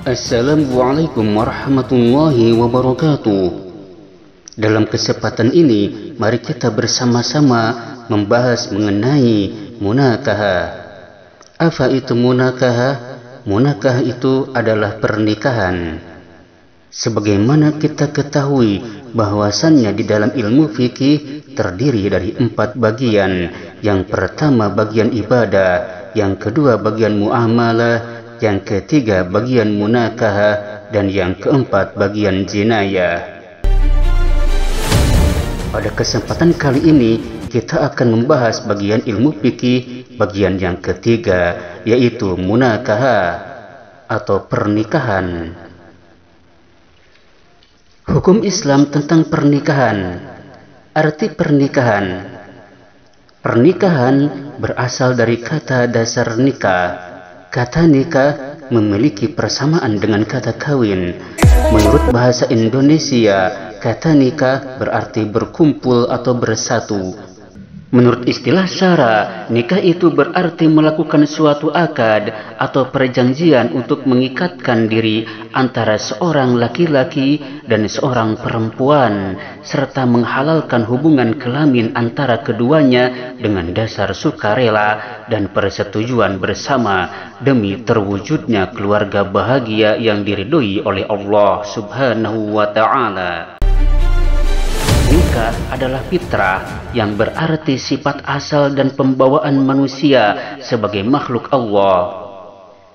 Assalamualaikum warahmatullahi wabarakatuh. Dalam kesempatan ini, mari kita bersama-sama membahas mengenai munakahah. Apa itu munakahah? Munakahah itu adalah pernikahan. Sebagaimana kita ketahui bahwasannya di dalam ilmu fikih terdiri dari 4 bagian. Yang pertama bagian ibadah, yang kedua bagian muamalah, yang ketiga bagian munakahah, dan yang keempat bagian jinayah. Pada kesempatan kali ini kita akan membahas bagian ilmu fikih bagian yang ketiga, yaitu munakahah atau pernikahan. Hukum Islam tentang pernikahan. Arti pernikahan. Pernikahan berasal dari kata dasar nikah. Kata nikah memiliki persamaan dengan kata kawin. Menurut bahasa Indonesia, kata nikah berarti berkumpul atau bersatu. Menurut istilah syara, nikah itu berarti melakukan suatu akad atau perjanjian untuk mengikatkan diri antara seorang laki-laki dan seorang perempuan, serta menghalalkan hubungan kelamin antara keduanya dengan dasar sukarela dan persetujuan bersama demi terwujudnya keluarga bahagia yang diridhoi oleh Allah Subhanahu wa Ta'ala. Nikah adalah fitrah yang berarti sifat asal dan pembawaan manusia sebagai makhluk Allah.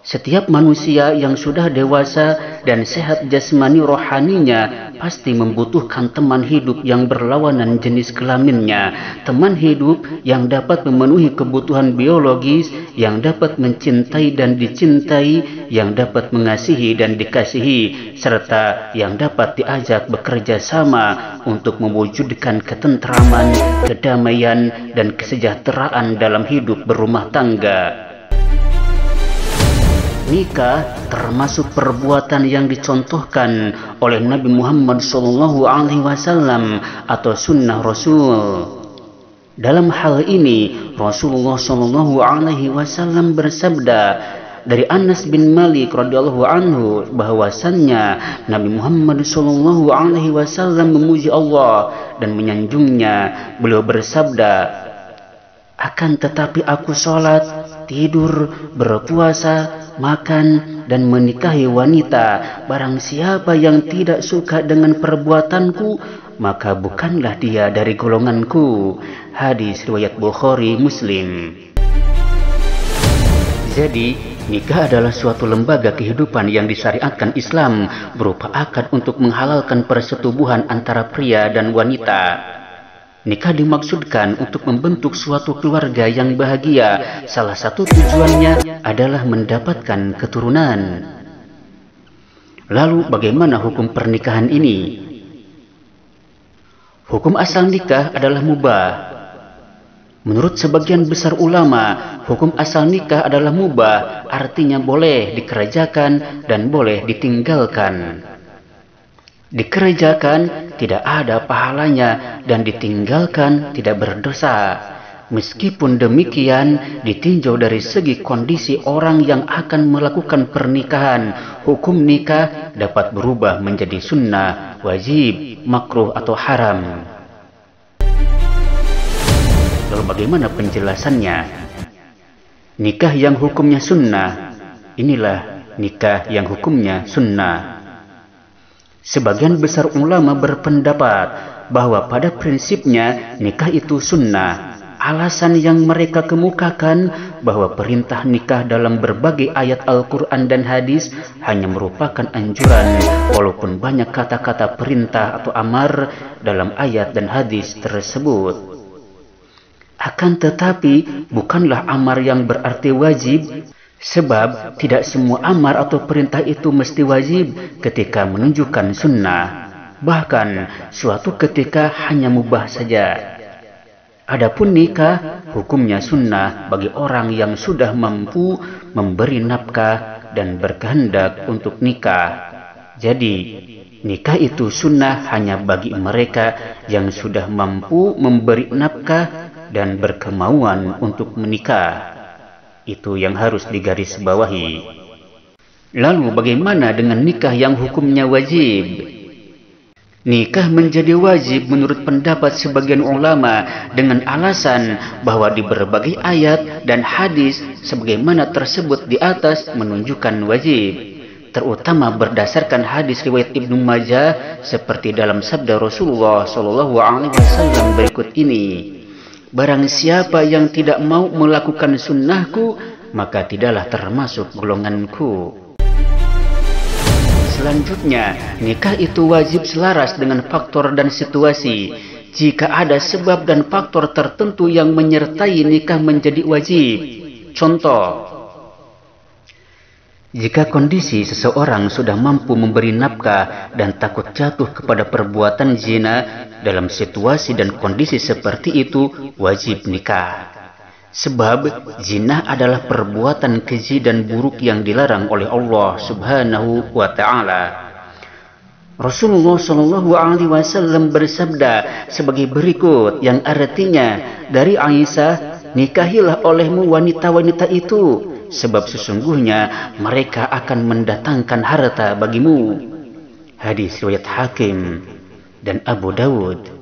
Setiap manusia yang sudah dewasa dan sehat jasmani rohaninya pasti membutuhkan teman hidup yang berlawanan jenis kelaminnya. Teman hidup yang dapat memenuhi kebutuhan biologis, yang dapat mencintai dan dicintai, yang dapat mengasihi dan dikasihi, serta yang dapat diajak bekerja sama untuk mewujudkan ketentraman, kedamaian, dan kesejahteraan dalam hidup berumah tangga. Nikah termasuk perbuatan yang dicontohkan oleh Nabi Muhammad SAW atau sunnah Rasul. Dalam hal ini, Rasulullah SAW bersabda dari Anas bin Malik radhiyallahu anhu bahwasannya Nabi Muhammad SAW memuji Allah dan menyanjungnya. Beliau bersabda, akan tetapi aku sholat, tidur, berpuasa, makan, dan menikahi wanita. Barang siapa yang tidak suka dengan perbuatanku, maka bukanlah dia dari golonganku. Hadis riwayat Bukhari Muslim. Jadi, nikah adalah suatu lembaga kehidupan yang disyariatkan Islam berupa akad untuk menghalalkan persetubuhan antara pria dan wanita. Nikah dimaksudkan untuk membentuk suatu keluarga yang bahagia. Salah satu tujuannya adalah mendapatkan keturunan. Lalu bagaimana hukum pernikahan ini? Hukum asal nikah adalah mubah. Menurut sebagian besar ulama, hukum asal nikah adalah mubah, artinya boleh dikerjakan dan boleh ditinggalkan. Dikerjakan tidak ada pahalanya dan ditinggalkan tidak berdosa. Meskipun demikian, ditinjau dari segi kondisi orang yang akan melakukan pernikahan, hukum nikah dapat berubah menjadi sunnah, wajib, makruh atau haram. Lalu bagaimana penjelasannya? Nikah yang hukumnya sunnah, inilah nikah yang hukumnya sunnah. Sebagian besar ulama berpendapat bahwa pada prinsipnya nikah itu sunnah. Alasan yang mereka kemukakan bahwa perintah nikah dalam berbagai ayat Al-Quran dan hadis hanya merupakan anjuran, walaupun banyak kata-kata perintah atau amar dalam ayat dan hadis tersebut. Akan tetapi bukanlah amar yang berarti wajib. Sebab tidak semua amar atau perintah itu mesti wajib ketika menunjukkan sunnah. Bahkan suatu ketika hanya mubah saja. Adapun nikah hukumnya sunnah bagi orang yang sudah mampu memberi nafkah dan berkehendak untuk nikah. Jadi nikah itu sunnah hanya bagi mereka yang sudah mampu memberi nafkah dan berkemauan untuk menikah. Itu yang harus digarisbawahi. Lalu bagaimana dengan nikah yang hukumnya wajib? Nikah menjadi wajib menurut pendapat sebagian ulama dengan alasan bahwa di berbagai ayat dan hadis sebagaimana tersebut di atas menunjukkan wajib, terutama berdasarkan hadis riwayat Ibnu Majah seperti dalam sabda Rasulullah SAW berikut ini: barang siapa yang tidak mau melakukan sunnahku, maka tidaklah termasuk golonganku. Selanjutnya, nikah itu wajib selaras dengan faktor dan situasi. Jika ada sebab dan faktor tertentu yang menyertai nikah menjadi wajib. Contoh, jika kondisi seseorang sudah mampu memberi nafkah dan takut jatuh kepada perbuatan zina, dalam situasi dan kondisi seperti itu wajib nikah. Sebab zina adalah perbuatan keji dan buruk yang dilarang oleh Allah Subhanahu wa Ta'ala. Rasulullah SAW bersabda sebagai berikut, yang artinya, dari Aisyah, nikahilah olehmu wanita-wanita itu, sebab sesungguhnya mereka akan mendatangkan harta bagimu. Hadis riwayat Hakim dan Abu Dawud.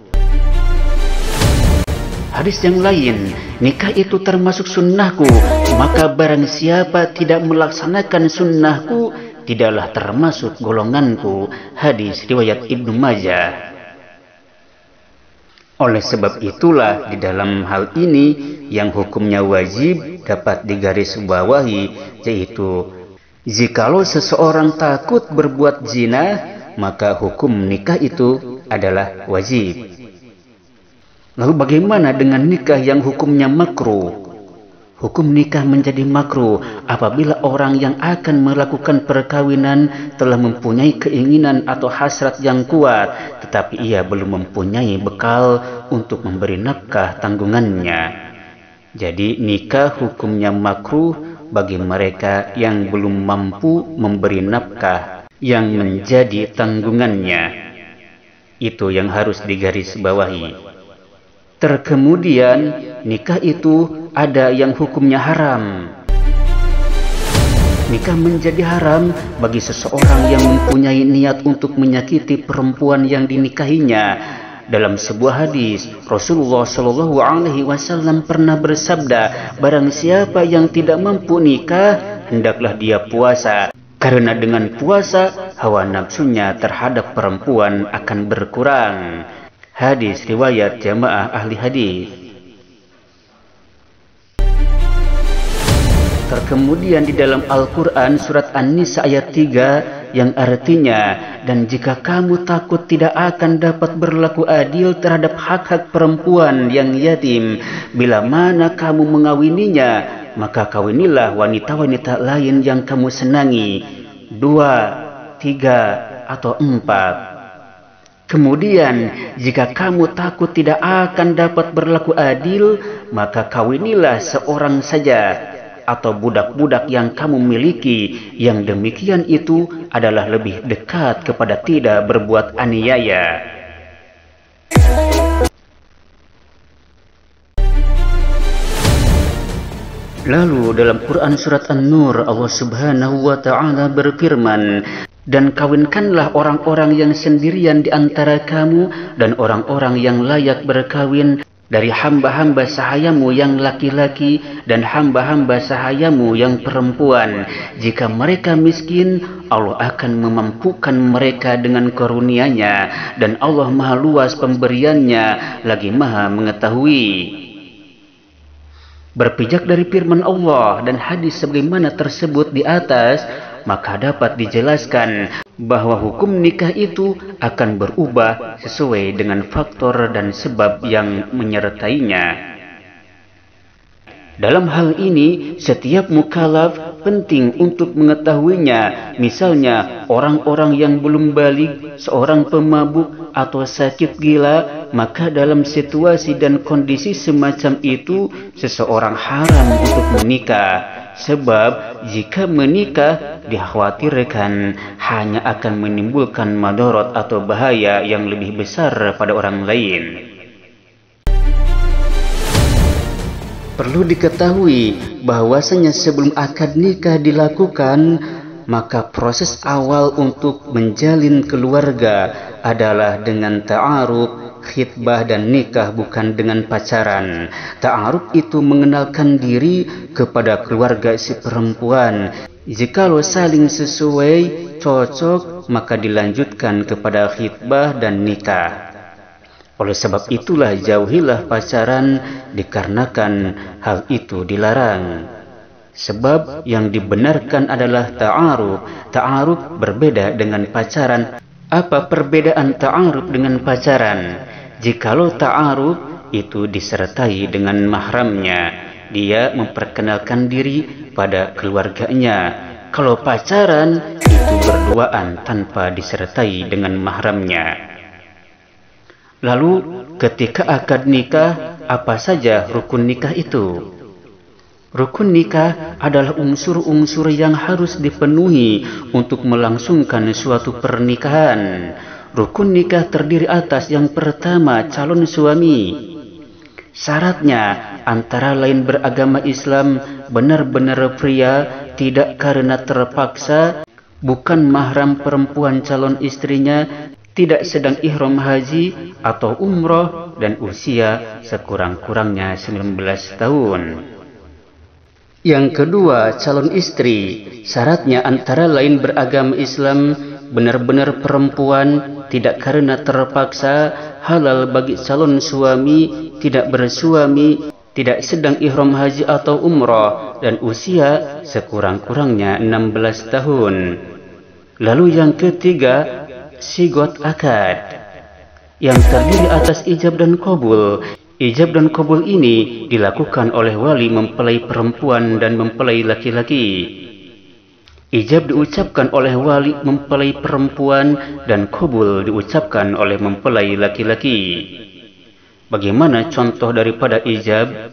Hadis yang lain, nikah itu termasuk sunnahku, maka barang siapa tidak melaksanakan sunnahku, tidaklah termasuk golonganku. Hadis riwayat Ibnu Majah. Oleh sebab itulah di dalam hal ini yang hukumnya wajib dapat digarisbawahi, yaitu jikalau seseorang takut berbuat zina, maka hukum nikah itu adalah wajib. Lalu bagaimana dengan nikah yang hukumnya makruh? Hukum nikah menjadi makruh apabila orang yang akan melakukan perkawinan telah mempunyai keinginan atau hasrat yang kuat, tetapi ia belum mempunyai bekal untuk memberi nafkah tanggungannya. Jadi nikah hukumnya makruh bagi mereka yang belum mampu memberi nafkah yang menjadi tanggungannya. Itu yang harus digarisbawahi. Terkemudian, nikah itu ada yang hukumnya haram. Nikah menjadi haram bagi seseorang yang mempunyai niat untuk menyakiti perempuan yang dinikahinya. Dalam sebuah hadis, Rasulullah SAW pernah bersabda, barang siapa yang tidak mampu nikah, hendaklah dia puasa. Karena dengan puasa, hawa nafsunya terhadap perempuan akan berkurang. Hadis riwayat jamaah ahli hadis. Terkemudian di dalam Al-Quran surat An-Nisa ayat 3 yang artinya, dan jika kamu takut tidak akan dapat berlaku adil terhadap hak-hak perempuan yang yatim, bila mana kamu mengawininya, maka kawinilah wanita-wanita lain yang kamu senangi, 2, 3, atau 4. Kemudian, jika kamu takut tidak akan dapat berlaku adil, maka kawinilah seorang saja, atau budak-budak yang kamu miliki, yang demikian itu adalah lebih dekat kepada tidak berbuat aniaya. Lalu dalam Quran surat An-Nur, Allah Subhanahu wa Ta'ala berfirman, dan kawinkanlah orang-orang yang sendirian di antara kamu dan orang-orang yang layak berkawin dari hamba-hamba sahayamu yang laki-laki dan hamba-hamba sahayamu yang perempuan. Jika mereka miskin, Allah akan memampukan mereka dengan karunia-Nya, dan Allah Maha luas pemberiannya, lagi Maha mengetahui. Berpijak dari firman Allah dan hadis sebagaimana tersebut di atas, maka dapat dijelaskan bahwa hukum nikah itu akan berubah sesuai dengan faktor dan sebab yang menyertainya. Dalam hal ini, setiap mukallaf penting untuk mengetahuinya. Misalnya, orang-orang yang belum balik, seorang pemabuk, atau sakit gila, maka dalam situasi dan kondisi semacam itu, seseorang haram untuk menikah. Sebab jika menikah dikhawatirkan hanya akan menimbulkan madarat atau bahaya yang lebih besar pada orang lain. Perlu diketahui bahwasanya sebelum akad nikah dilakukan, maka proses awal untuk menjalin keluarga adalah dengan ta'aruf, khitbah dan nikah, bukan dengan pacaran. Ta'aruf itu mengenalkan diri kepada keluarga si perempuan. Jikalau saling sesuai, cocok, maka dilanjutkan kepada khitbah dan nikah. Oleh sebab itulah jauhilah pacaran, dikarenakan hal itu dilarang. Sebab yang dibenarkan adalah ta'aruf. Ta'aruf berbeda dengan pacaran. Apa perbedaan ta'aruf dengan pacaran? Jikalau ta'aruf itu disertai dengan mahramnya, dia memperkenalkan diri pada keluarganya. Kalau pacaran itu berduaan tanpa disertai dengan mahramnya. Lalu ketika akad nikah, apa saja rukun nikah itu? Rukun nikah adalah unsur-unsur yang harus dipenuhi untuk melangsungkan suatu pernikahan. Rukun nikah terdiri atas yang pertama, calon suami. Syaratnya antara lain beragama Islam, benar-benar pria, tidak karena terpaksa, bukan mahram perempuan calon istrinya, tidak sedang ihram haji atau umroh, dan usia sekurang-kurangnya 19 tahun. Yang kedua, calon istri. Syaratnya antara lain beragama Islam, benar-benar perempuan, tidak karena terpaksa, halal bagi calon suami, tidak bersuami, tidak sedang ihram haji atau umrah, dan usia sekurang-kurangnya 16 tahun. Lalu yang ketiga, sigot akad, yang terdiri atas ijab dan qabul. Ijab dan qabul ini dilakukan oleh wali mempelai perempuan dan mempelai laki-laki. Ijab diucapkan oleh wali mempelai perempuan dan qabul diucapkan oleh mempelai laki-laki. Bagaimana contoh daripada ijab?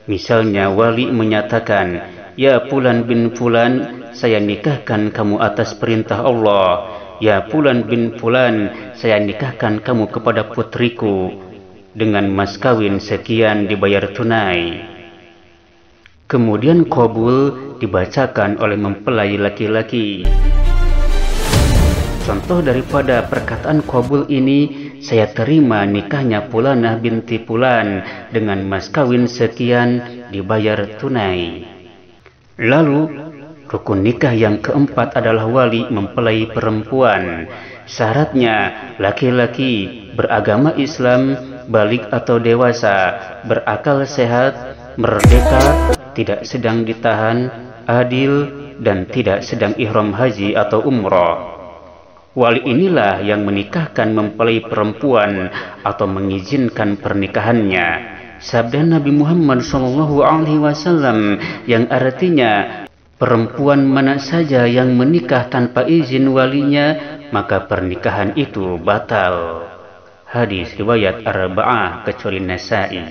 Misalnya wali menyatakan, "Ya Fulan bin Fulan, saya nikahkan kamu atas perintah Allah. Ya Fulan bin Fulan, saya nikahkan kamu kepada putriku dengan mas kawin sekian dibayar tunai." Kemudian qabul dibacakan oleh mempelai laki-laki. Contoh daripada perkataan qabul ini, saya terima nikahnya Fulanah binti Fulan dengan mas kawin sekian dibayar tunai. Lalu rukun nikah yang keempat adalah wali mempelai perempuan. Syaratnya laki-laki beragama Islam, balik atau dewasa, berakal sehat, merdeka, tidak sedang ditahan, adil, dan tidak sedang ihram haji atau umrah. Wali inilah yang menikahkan mempelai perempuan atau mengizinkan pernikahannya. Sabda Nabi Muhammad SAW yang artinya, perempuan mana saja yang menikah tanpa izin walinya, maka pernikahan itu batal. Hadis riwayat Arba'ah kecuali Nasa'i.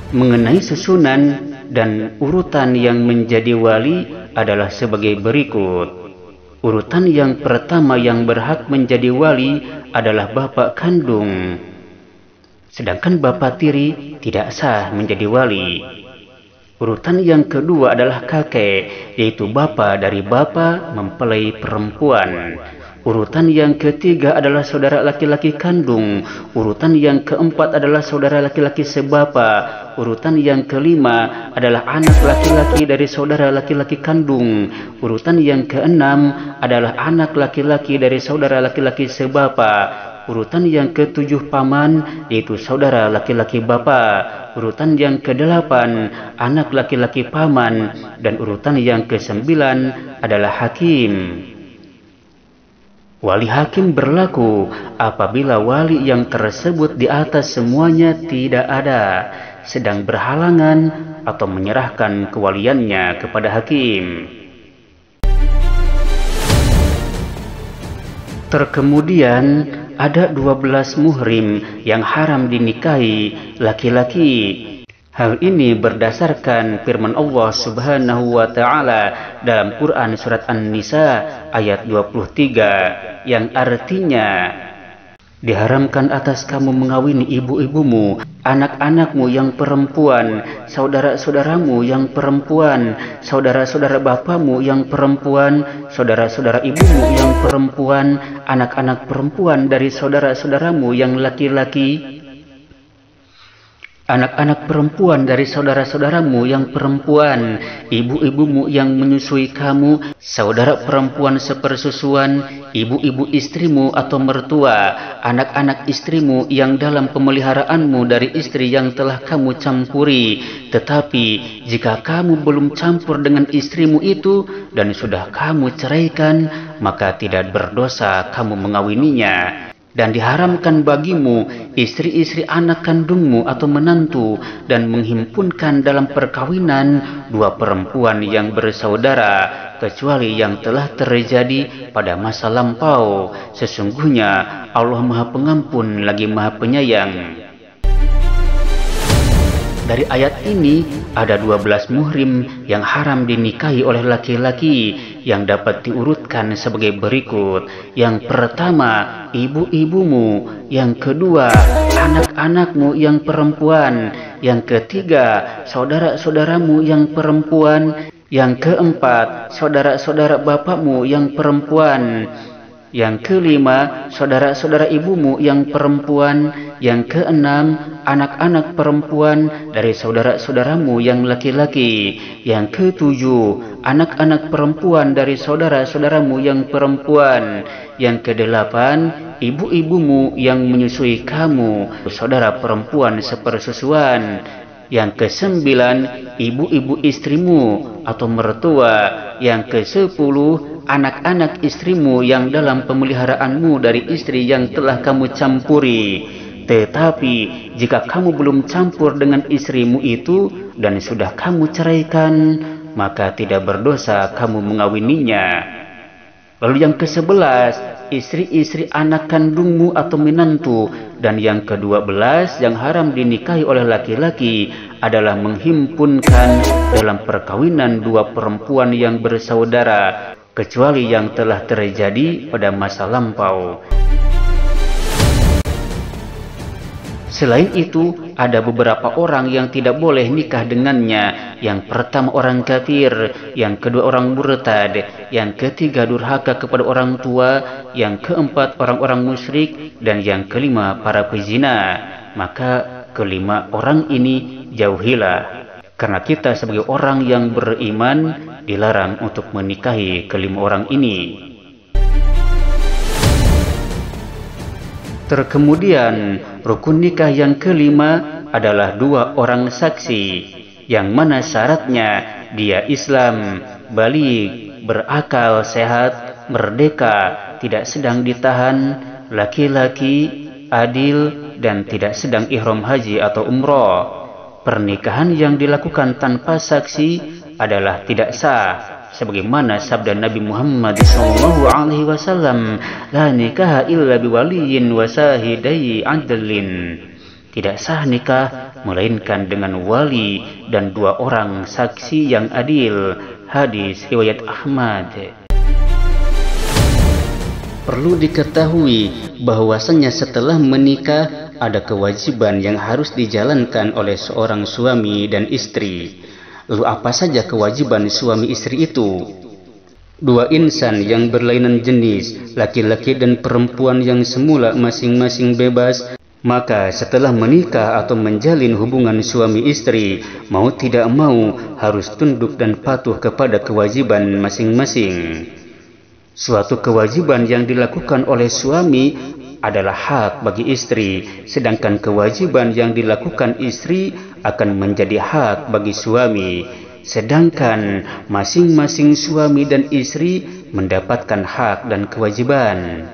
Mengenai susunan dan urutan yang menjadi wali adalah sebagai berikut. Urutan yang pertama yang berhak menjadi wali adalah bapak kandung. Sedangkan bapak tiri tidak sah menjadi wali. Urutan yang kedua adalah kakek, yaitu bapa dari bapa mempelai perempuan. Urutan yang ketiga adalah saudara laki-laki kandung. Urutan yang keempat adalah saudara laki-laki sebapa. Urutan yang kelima adalah anak laki-laki dari saudara laki-laki kandung. Urutan yang keenam adalah anak laki-laki dari saudara laki-laki sebapa. Urutan yang ketujuh paman, yaitu saudara laki-laki bapa. Urutan yang kedelapan anak laki-laki paman. Dan urutan yang kesembilan adalah hakim. Wali hakim berlaku apabila wali yang tersebut di atas semuanya tidak ada, sedang berhalangan atau menyerahkan kewaliannya kepada hakim. Terkemudian ada 12 muhrim yang haram dinikahi laki-laki. Hal ini berdasarkan firman Allah Subhanahu wa taala dalam Quran surat An-Nisa ayat 23 yang artinya, Diharamkan atas kamu mengawini ibu-ibumu, anak-anakmu yang perempuan, saudara-saudaramu yang perempuan, saudara-saudara bapamu yang perempuan, saudara-saudara ibumu yang perempuan, anak-anak perempuan dari saudara-saudaramu yang laki-laki, anak-anak perempuan dari saudara-saudaramu yang perempuan, ibu-ibumu yang menyusui kamu, saudara perempuan sepersusuan, ibu-ibu istrimu atau mertua, anak-anak istrimu yang dalam pemeliharaanmu dari istri yang telah kamu campuri. Tetapi jika kamu belum campur dengan istrimu itu dan sudah kamu ceraikan, maka tidak berdosa kamu mengawininya. Dan diharamkan bagimu istri-istri anak kandungmu atau menantu, dan menghimpunkan dalam perkawinan dua perempuan yang bersaudara, kecuali yang telah terjadi pada masa lampau. Sesungguhnya Allah Maha Pengampun lagi Maha Penyayang. Dari ayat ini ada 12 muhrim yang haram dinikahi oleh laki-laki, yang dapat diurutkan sebagai berikut. Yang pertama, ibu-ibumu. Yang kedua, anak-anakmu yang perempuan. Yang ketiga, saudara-saudaramu yang perempuan. Yang keempat, saudara-saudara bapakmu yang perempuan. Yang kelima, saudara-saudara ibumu yang perempuan. Yang keenam, anak-anak perempuan dari saudara-saudaramu yang laki-laki. Yang ketujuh, anak-anak perempuan dari saudara-saudaramu yang perempuan. Yang kedelapan, ibu-ibumu yang menyusui kamu, saudara perempuan sepersusuan. Yang kesembilan, ibu-ibu istrimu atau mertua. Yang kesepuluh, anak-anak istrimu yang dalam pemeliharaanmu dari istri yang telah kamu campuri. Tetapi jika kamu belum campur dengan istrimu itu dan sudah kamu ceraikan, maka tidak berdosa kamu mengawininya. Lalu yang ke-11, istri-istri anak kandungmu atau menantu. Dan yang ke-12 yang haram dinikahi oleh laki-laki adalah menghimpunkan dalam perkawinan dua perempuan yang bersaudara, kecuali yang telah terjadi pada masa lampau. Selain itu, ada beberapa orang yang tidak boleh nikah dengannya. Yang pertama orang kafir, yang kedua orang murtad, yang ketiga durhaka kepada orang tua, yang keempat orang-orang musyrik, dan yang kelima para pezina. Maka kelima orang ini jauhilah, karena kita sebagai orang yang beriman dilarang untuk menikahi kelima orang ini. Terkemudian rukun nikah yang kelima adalah dua orang saksi, yang mana syaratnya dia Islam, baligh, berakal sehat, merdeka, tidak sedang ditahan, laki-laki, adil, dan tidak sedang ihram haji atau umroh. Pernikahan yang dilakukan tanpa saksi adalah tidak sah. Sebagaimana sabda Nabi Muhammad SAW, la nikaha illa biwaliyin wa sahidai adlin. Tidak sah nikah melainkan dengan wali dan dua orang saksi yang adil. Hadis riwayat Ahmad. Perlu diketahui bahwasanya setelah menikah ada kewajiban yang harus dijalankan oleh seorang suami dan istri. Lalu apa saja kewajiban suami istri itu? Dua insan yang berlainan jenis, laki-laki dan perempuan yang semula masing-masing bebas, maka setelah menikah atau menjalin hubungan suami istri, mau tidak mau harus tunduk dan patuh kepada kewajiban masing-masing. Suatu kewajiban yang dilakukan oleh suami adalah hak bagi istri, sedangkan kewajiban yang dilakukan istri akan menjadi hak bagi suami. Sedangkan masing-masing suami dan istri mendapatkan hak dan kewajiban.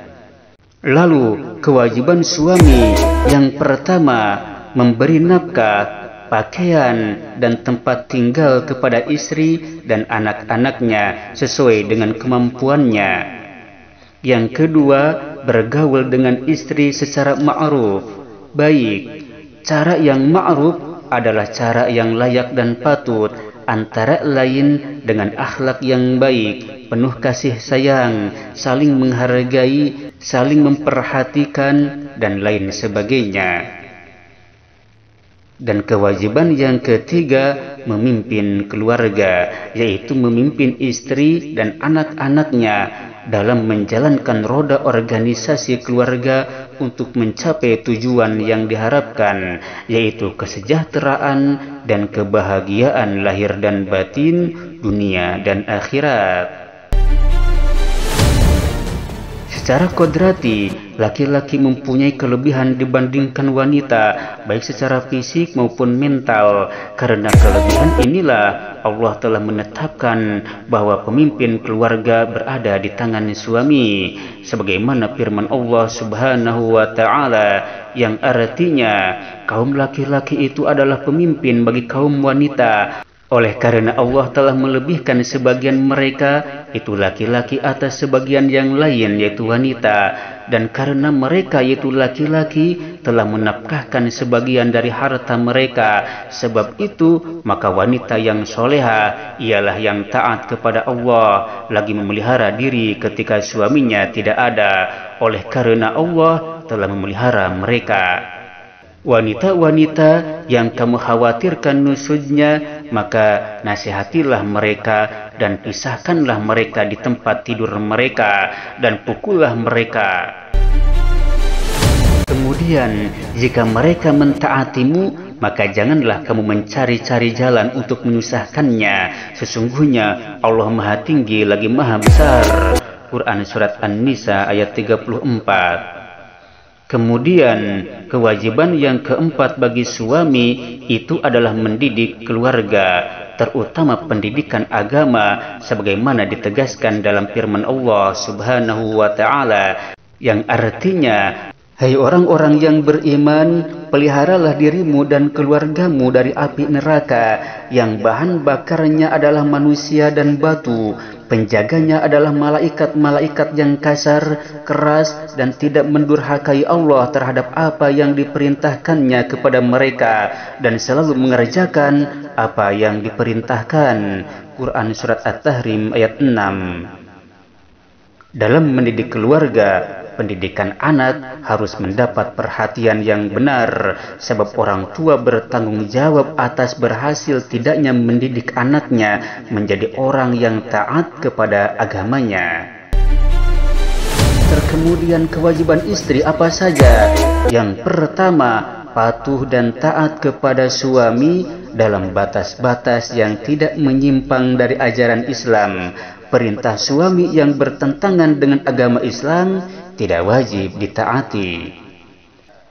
Lalu kewajiban suami yang pertama, memberi nafkah, pakaian, dan tempat tinggal kepada istri dan anak-anaknya sesuai dengan kemampuannya. Yang kedua, bergaul dengan istri secara ma'ruf, baik. Cara yang ma'ruf adalah cara yang layak dan patut, antara lain dengan akhlak yang baik, penuh kasih sayang, saling menghargai, saling memperhatikan, dan lain sebagainya. Dan kewajiban yang ketiga, memimpin keluarga, yaitu memimpin istri dan anak-anaknya dalam menjalankan roda organisasi keluarga untuk mencapai tujuan yang diharapkan, yaitu kesejahteraan dan kebahagiaan lahir dan batin, dunia dan akhirat. Secara kodrati, laki-laki mempunyai kelebihan dibandingkan wanita, baik secara fisik maupun mental. Karena kelebihan inilah Allah telah menetapkan bahwa pemimpin keluarga berada di tangan suami, sebagaimana firman Allah Subhanahu wa Ta'ala, yang artinya kaum laki-laki itu adalah pemimpin bagi kaum wanita. Oleh karena Allah telah melebihkan sebagian mereka, itu laki-laki, atas sebagian yang lain, yaitu wanita. Dan karena mereka, yaitu laki-laki, telah menafkahkan sebagian dari harta mereka, sebab itu maka wanita yang soleha ialah yang taat kepada Allah, lagi memelihara diri ketika suaminya tidak ada. Oleh karena Allah telah memelihara mereka. Wanita-wanita yang kamu khawatirkan nusujnya, maka nasihatilah mereka dan pisahkanlah mereka di tempat tidur mereka dan pukullah mereka. Kemudian jika mereka mentaatimu, maka janganlah kamu mencari-cari jalan untuk menyusahkannya. Sesungguhnya Allah Maha Tinggi lagi Maha Besar. Quran Surat An-Nisa ayat 34. Kemudian kewajiban yang keempat bagi suami itu adalah mendidik keluarga, terutama pendidikan agama, sebagaimana ditegaskan dalam firman Allah Subhanahu wa Ta'ala, yang artinya, hai orang-orang yang beriman, peliharalah dirimu dan keluargamu dari api neraka, yang bahan bakarnya adalah manusia dan batu. Penjaganya adalah malaikat-malaikat yang kasar, keras, dan tidak mendurhakai Allah terhadap apa yang diperintahkannya kepada mereka, dan selalu mengerjakan apa yang diperintahkan. Quran Surat At-Tahrim ayat 6. Dalam mendidik keluarga, pendidikan anak harus mendapat perhatian yang benar, sebab orang tua bertanggung jawab atas berhasil tidaknya mendidik anaknya menjadi orang yang taat kepada agamanya. Kemudian kewajiban istri apa saja? Yang pertama, patuh dan taat kepada suami dalam batas-batas yang tidak menyimpang dari ajaran Islam. Perintah suami yang bertentangan dengan agama Islam tidak wajib ditaati.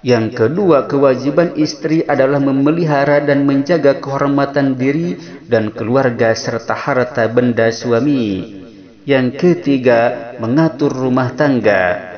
Yang kedua, kewajiban istri adalah memelihara dan menjaga kehormatan diri dan keluarga serta harta benda suami. Yang ketiga, mengatur rumah tangga.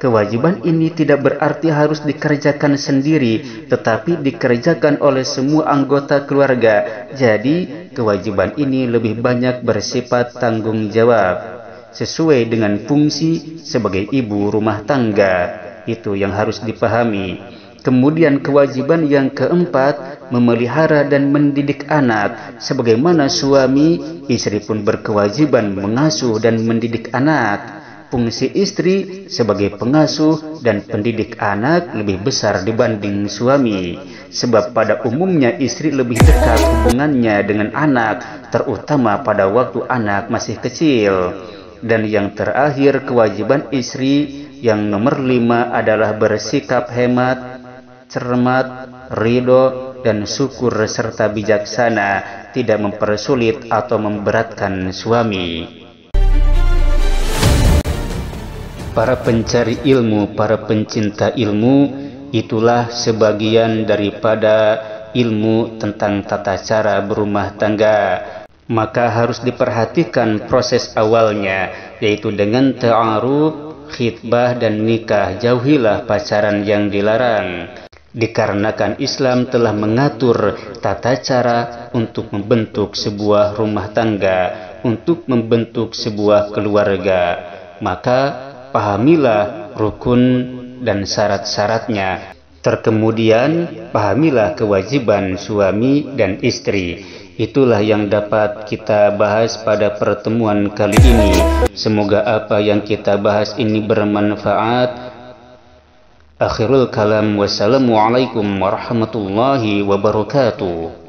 Kewajiban ini tidak berarti harus dikerjakan sendiri, tetapi dikerjakan oleh semua anggota keluarga. Jadi, kewajiban ini lebih banyak bersifat tanggung jawab sesuai dengan fungsi sebagai ibu rumah tangga. Itu yang harus dipahami. Kemudian kewajiban yang keempat, memelihara dan mendidik anak. Sebagaimana suami, istri pun berkewajiban mengasuh dan mendidik anak. Fungsi istri sebagai pengasuh dan pendidik anak lebih besar dibanding suami. Sebab pada umumnya istri lebih dekat hubungannya dengan anak, terutama pada waktu anak masih kecil. Dan yang terakhir, kewajiban istri yang nomor 5 adalah bersikap hemat, cermat, ridho, dan syukur serta bijaksana, tidak mempersulit atau memberatkan suami. Para pencari ilmu, para pencinta ilmu, itulah sebagian daripada ilmu tentang tata cara berumah tangga. Maka harus diperhatikan proses awalnya, yaitu dengan ta'aruf, khitbah, dan nikah. Jauhilah pacaran yang dilarang. Dikarenakan Islam telah mengatur tata cara untuk membentuk sebuah rumah tangga, untuk membentuk sebuah keluarga. Maka pahamilah rukun dan syarat-syaratnya. Terkemudian pahamilah kewajiban suami dan istri. Itulah yang dapat kita bahas pada pertemuan kali ini. Semoga apa yang kita bahas ini bermanfaat. Akhirul kalam, wassalamualaikum warahmatullahi wabarakatuh.